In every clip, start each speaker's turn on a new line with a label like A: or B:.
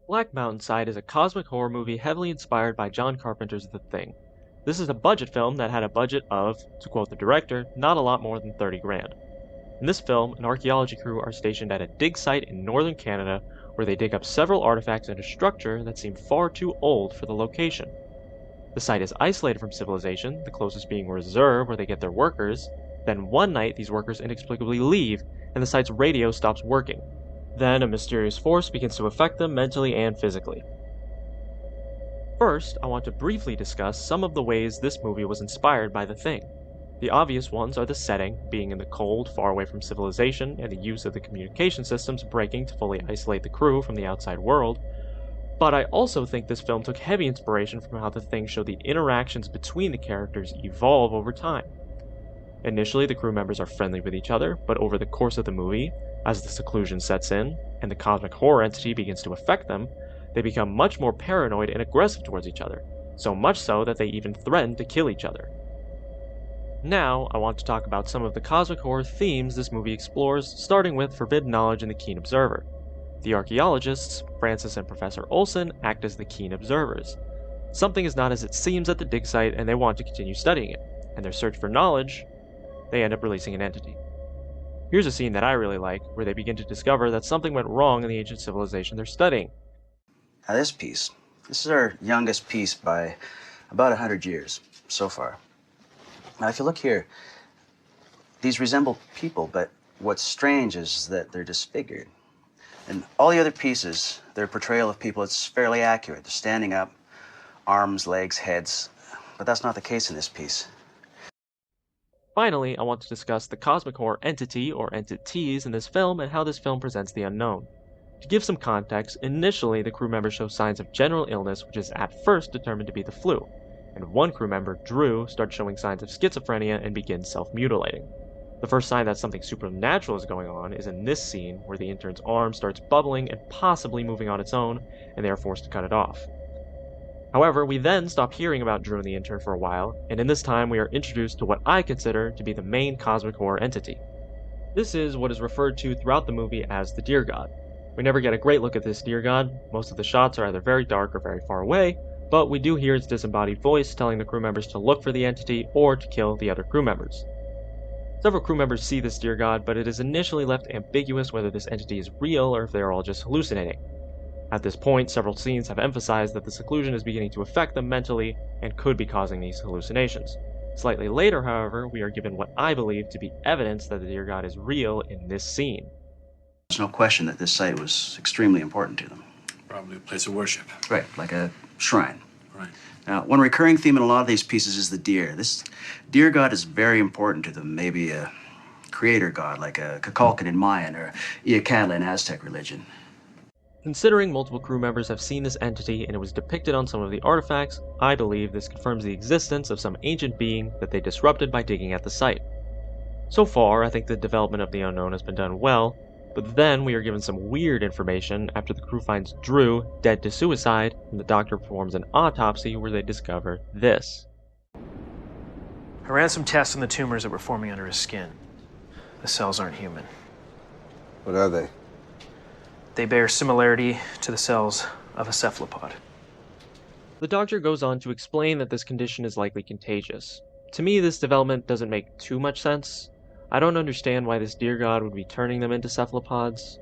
A: Black Mountain Side is a cosmic horror movie heavily inspired by John Carpenter's The Thing. This is a budget film that had a budget of, to quote the director, not a lot more than 30 grand. In this film, an archaeology crew are stationed at a dig site in northern Canada where they dig up several artifacts and a structure that seem far too old for the location. The site is isolated from civilization, the closest being a reserve where they get their workers. Then one night, these workers inexplicably leave, and the site's radio stops working. Then a mysterious force begins to affect them mentally and physically. First, I want to briefly discuss some of the ways this movie was inspired by The Thing. The obvious ones are the setting, being in the cold, far away from civilization, and the use of the communication systems breaking to fully isolate the crew from the outside world. But I also think this film took heavy inspiration from how The Thing showed the interactions between the characters evolve over time. Initially, the crew members are friendly with each other, but over the course of the movie, as the seclusion sets in, and the cosmic horror entity begins to affect them, they become much more paranoid and aggressive towards each other, so much so that they even threaten to kill each other. Now, I want to talk about some of the cosmic horror themes this movie explores, starting with forbidden knowledge and the keen observer. The archaeologists, Francis and Professor Olsen, act as the keen observers. Something is not as it seems at the dig site and they want to continue studying it, and their search for knowledge, they end up releasing an entity. Here's a scene that I really like, where they begin to discover that something went wrong in the ancient civilization they're studying.
B: Now this is our youngest piece by about 100 years so far. Now, if you look here, these resemble people, but what's strange is that they're disfigured. And all the other pieces, their portrayal of people, it's fairly accurate. They're standing up, arms, legs, heads, but that's not the case in this piece.
A: Finally, I want to discuss the cosmic horror entity or entities in this film and how this film presents the unknown. To give some context, initially the crew members show signs of general illness, which is at first determined to be the flu. And one crew member, Drew, starts showing signs of schizophrenia and begins self-mutilating. The first sign that something supernatural is going on is in this scene, where the intern's arm starts bubbling and possibly moving on its own, and they are forced to cut it off. However, we then stop hearing about Drew and the intern for a while, and in this time we are introduced to what I consider to be the main cosmic horror entity. This is what is referred to throughout the movie as the Deer God. We never get a great look at this Deer God. Most of the shots are either very dark or very far away, but we do hear its disembodied voice telling the crew members to look for the entity or to kill the other crew members. Several crew members see this Deer God, but it is initially left ambiguous whether this entity is real or if they are all just hallucinating. At this point, several scenes have emphasized that the seclusion is beginning to affect them mentally and could be causing these hallucinations. Slightly later, however, we are given what I believe to be evidence that the Deer God is real in this scene.
B: There's no question that this site was extremely important to them.
C: Probably a place of worship.
B: Right, like a shrine.
C: Right.
B: Now, one recurring theme in a lot of these pieces is the deer. This deer god is very important to them. Maybe a creator god like a Kukulkan in Mayan or Iacatla in Aztec religion.
A: Considering multiple crew members have seen this entity and it was depicted on some of the artifacts, I believe this confirms the existence of some ancient being that they disrupted by digging at the site. So far, I think the development of the unknown has been done well, but then we are given some weird information after the crew finds Drew dead to suicide and the doctor performs an autopsy where they discover this.
D: I ran some tests on the tumors that were forming under his skin. The cells aren't human.
E: What are they?
D: They bear similarity to the cells of a cephalopod.
A: The doctor goes on to explain that this condition is likely contagious. To me, this development doesn't make too much sense. I don't understand why this deer god would be turning them into cephalopods.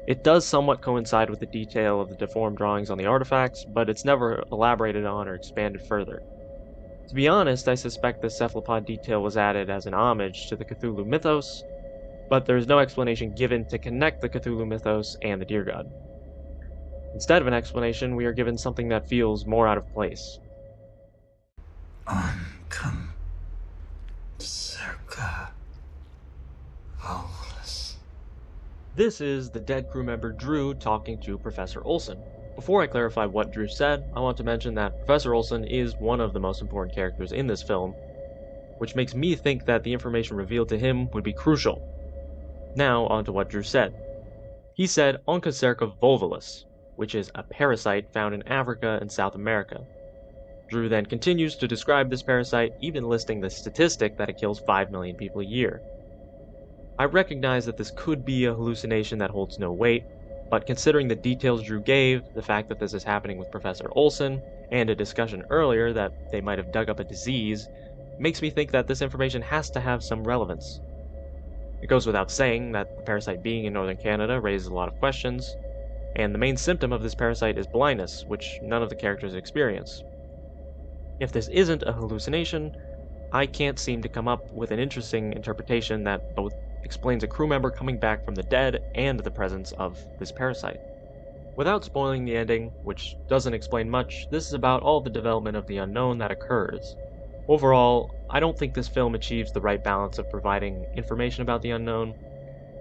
A: It does somewhat coincide with the detail of the deformed drawings on the artifacts, but it's never elaborated on or expanded further. To be honest, I suspect the cephalopod detail was added as an homage to the Cthulhu mythos, but there is no explanation given to connect the Cthulhu mythos and the deer god. Instead of an explanation, we are given something that feels more out of place.
F: Come, circa volus.
A: This is the dead crew member Drew talking to Professor Olsen. Before I clarify what Drew said, I want to mention that Professor Olsen is one of the most important characters in this film, which makes me think that the information revealed to him would be crucial. Now, on to what Drew said. He said Onchocerca volvulus, which is a parasite found in Africa and South America. Drew then continues to describe this parasite, even listing the statistic that it kills 5 million people a year. I recognize that this could be a hallucination that holds no weight, But considering the details Drew gave, the fact that this is happening with Professor Olsen, and a discussion earlier that they might have dug up a disease, makes me think that this information has to have some relevance. It goes without saying that the parasite being in northern Canada raises a lot of questions, and the main symptom of this parasite is blindness, which none of the characters experience. If this isn't a hallucination, I can't seem to come up with an interesting interpretation that both explains a crew member coming back from the dead and the presence of this parasite. Without spoiling the ending, which doesn't explain much, this is about all the development of the unknown that occurs. Overall, I don't think this film achieves the right balance of providing information about the unknown.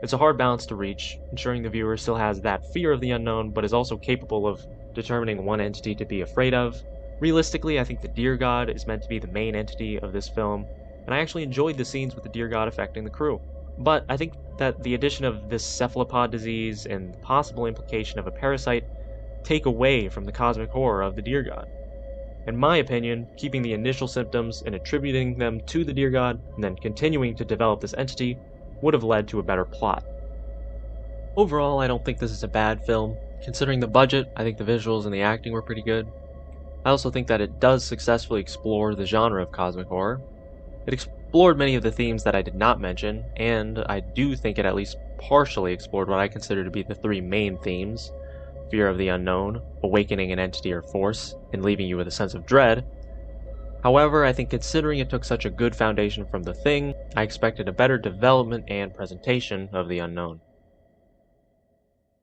A: It's a hard balance to reach, ensuring the viewer still has that fear of the unknown, but is also capable of determining one entity to be afraid of. Realistically, I think the Deer God is meant to be the main entity of this film, and I actually enjoyed the scenes with the Deer God affecting the crew. But I think that the addition of this cephalopod disease and the possible implication of a parasite take away from the cosmic horror of the Deer God. In my opinion, keeping the initial symptoms and attributing them to the Deer God, and then continuing to develop this entity, would have led to a better plot. Overall, I don't think this is a bad film. Considering the budget, I think the visuals and the acting were pretty good. I also think that it does successfully explore the genre of cosmic horror. It explored many of the themes that I did not mention, and I do think it at least partially explored what I consider to be the three main themes: fear of the unknown, awakening an entity or force, and leaving you with a sense of dread. However, I think considering it took such a good foundation from The Thing, I expected a better development and presentation of the unknown.